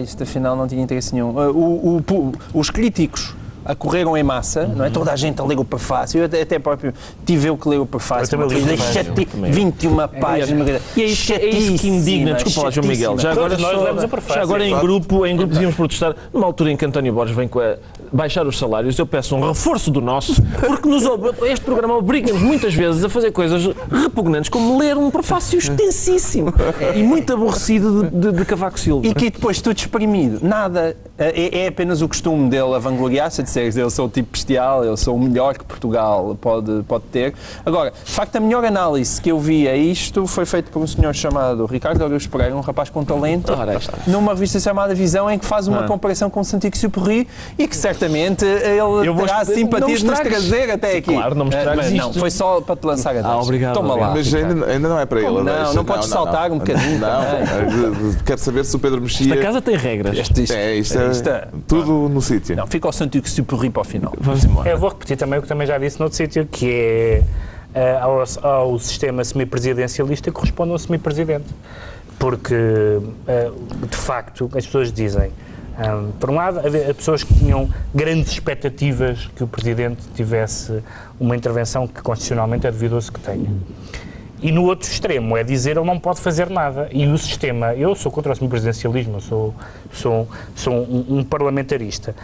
isto afinal não tinha interesse nenhum. Os críticos acorreram em massa, não é? Toda a gente a ler o prefácio, eu até próprio tive eu que ler o prefácio, 21 páginas, e é isso que indigna, desculpa lá, João Miguel, já agora em grupo devíamos protestar, numa altura em que António Borges vem com baixar os salários, eu peço um reforço do nosso, porque este programa obriga-nos muitas vezes a fazer coisas repugnantes, como ler um prefácio extensíssimo e muito aborrecido de Cavaco Silva. E que depois tudo exprimido, nada, é apenas o costume dele a vangloriar-se, a dizer eu sou o tipo bestial, eu sou o melhor que Portugal pode ter. Agora, de facto, a melhor análise que eu vi a isto foi feita por um senhor chamado Ricardo Araújo Pereira, um rapaz com talento, numa revista chamada Visão, em que faz uma comparação com o Saint-Exupéry e que certamente ele terá simpatia de nos trazer até aqui. Claro, não me estragues Não, foi só para te lançar a deixa. Obrigado. Toma lá. Mas ainda não é para ele. Não podes saltar um bocadinho. Não, quero saber se o Pedro Mexia... Esta casa tem regras. Isto é tudo no sítio. Não, fica ao Saint-Exupéry para o final. Vamos embora. Eu vou repetir também o que também já disse noutro sítio, que é ao sistema semipresidencialista corresponde a um semipresidente. Porque, de facto, as pessoas dizem, por um lado, havia pessoas que tinham grandes expectativas que o Presidente tivesse uma intervenção que constitucionalmente é duvidoso que tenha. E no outro extremo é dizer ele não pode fazer nada. E o sistema, eu sou contra o semipresidencialismo, sou um parlamentarista.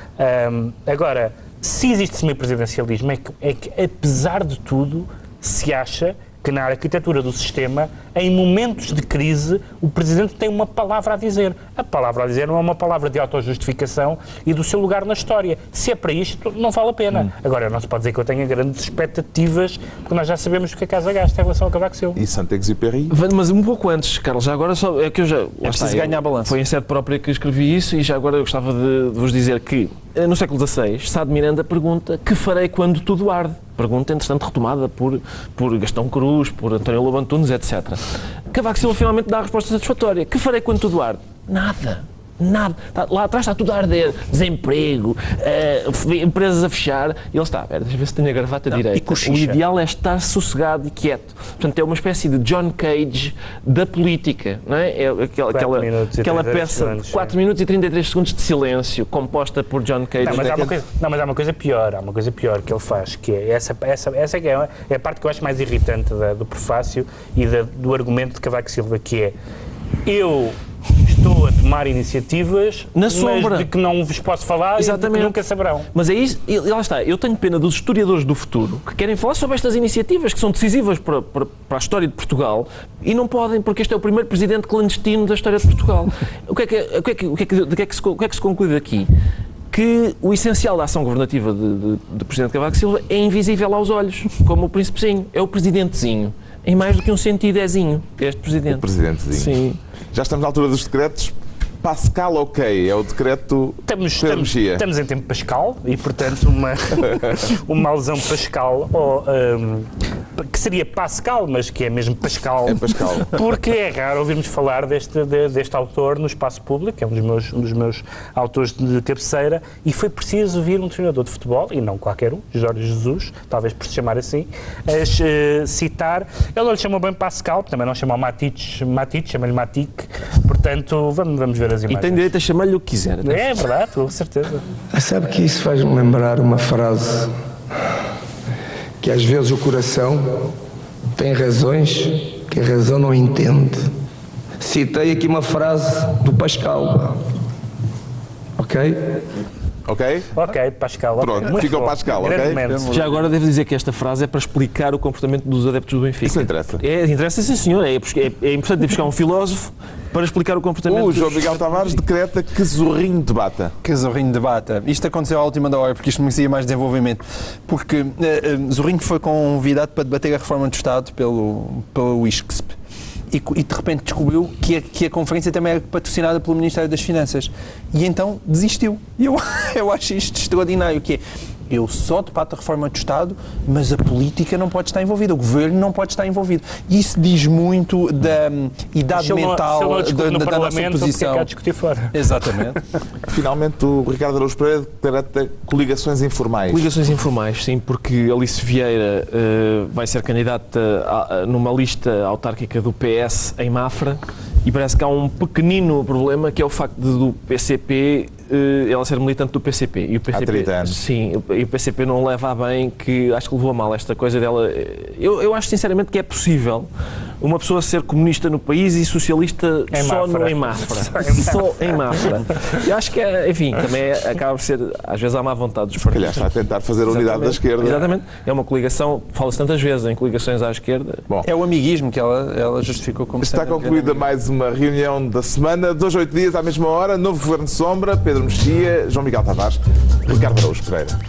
Agora, se existe semipresidencialismo, é que apesar de tudo se acha que na arquitetura do sistema em momentos de crise, o Presidente tem uma palavra a dizer. A palavra a dizer não é uma palavra de autojustificação e do seu lugar na história. Se é para isto, não vale a pena. Agora, não se pode dizer que eu tenha grandes expectativas, porque nós já sabemos o que a Casa gasta em relação ao Cavaco Silva. E Saint-Exupéry? Mas um pouco antes, Carlos, já agora só é que eu já... É preciso ganhar balanço. Foi em sede própria que escrevi isso e já agora eu gostava de vos dizer que no século XVI, Sá de Miranda pergunta: que farei quando tudo arde? Pergunta, entretanto, retomada por Gastão Cruz, por António Lobo Antunes, etc. Cavaco Silva finalmente dá a resposta satisfatória: que farei quando tudo arde? Nada. Lá atrás está tudo a arder. Desemprego, empresas a fechar. E ele está, deixa eu ver se tenho a gravata direita. O ideal é estar sossegado e quieto. Portanto, é uma espécie de John Cage da política, não é? É aquela peça de 4 minutos e 33 segundos de silêncio, composta por John Cage. Mas há uma coisa pior. Há uma coisa pior que ele faz, que é essa que é a parte que eu acho mais irritante do prefácio e do argumento de Cavaco Silva, que é: eu estou a tomar iniciativas, na sombra, mas de que não vos posso falar. Exatamente. E de que nunca saberão. Mas é isso, e lá está, eu tenho pena dos historiadores do futuro que querem falar sobre estas iniciativas que são decisivas para a história de Portugal e não podem, porque este é o primeiro presidente clandestino da história de Portugal. O que é que se conclui daqui? Que o essencial da ação governativa do Presidente Cavaco Silva é invisível aos olhos, como o príncipezinho, é o presidentezinho. Em mais do que um sentido, ézinho, este presidente. O presidentezinho. Sim. Já estamos na altura dos decretos. Pascal, ok, é o decreto Pedro Mexia. Estamos em tempo Pascal e, portanto, uma alusão Pascal, que seria Pascal, mas que é mesmo Pascal. É Pascal. Porque é raro ouvirmos falar deste autor no espaço público, é um dos meus autores de cabeceira, e foi preciso vir um treinador de futebol, e não qualquer um, Jorge Jesus, talvez por se chamar assim, a citar. Ele não lhe chamou bem Pascal, também não chamou Matites, chama-lhe Matic, portanto, vamos ver as imagens. E tem direito a chamar-lhe o que quiser. É verdade, com certeza. Sabe que isso faz-me lembrar uma frase que às vezes o coração tem razões que a razão não entende. Citei aqui uma frase do Pascal. Ok? Ok? Ok, Pascal. Pronto, okay. fica o Pascal, ok? Já agora devo dizer que esta frase é para explicar o comportamento dos adeptos do Benfica. Isso interessa. Interessa, sim, senhor. É importante ir buscar um filósofo para explicar o comportamento. O João Miguel Tavares decreta que Zorrinho debata. Que Zorrinho debata. Isto aconteceu à última da hora, porque isto merecia mais desenvolvimento. Porque Zorrinho foi convidado para debater a reforma do Estado pelo ISCSP. E de repente descobriu que a conferência também era patrocinada pelo Ministério das Finanças. E então desistiu. E eu acho isto extraordinário, que é: eu só debato a reforma do Estado, mas a política não pode estar envolvida, o governo não pode estar envolvido. Isso diz muito da idade mental da nossa posição. Discutir fora. Exatamente. Finalmente, o Ricardo Araújo Pereira decreta coligações informais. Coligações informais, sim, porque Alice Vieira vai ser candidata numa lista autárquica do PS em Mafra, e parece que há um pequenino problema, que é o facto do PCP ela ser militante do PCP. E o PCP, há 30 anos. Sim, e o PCP não leva a bem, que acho que levou a mal esta coisa dela. Eu acho sinceramente que é possível uma pessoa ser comunista no país e socialista em Mafra. Só em Mafra. Eu acho que, enfim, também acaba por ser, às vezes, a má vontade dos partidos. Calhar está a tentar fazer a unidade da esquerda. Exatamente. É uma coligação, fala-se tantas vezes em coligações à esquerda. Bom, é o amiguismo que ela justificou como está concluída mais uma reunião da semana. 2 a 8 dias, à mesma hora, novo Governo de Sombra, Pedro Mexia, João Miguel Tavares, Ricardo Araújo Pereira.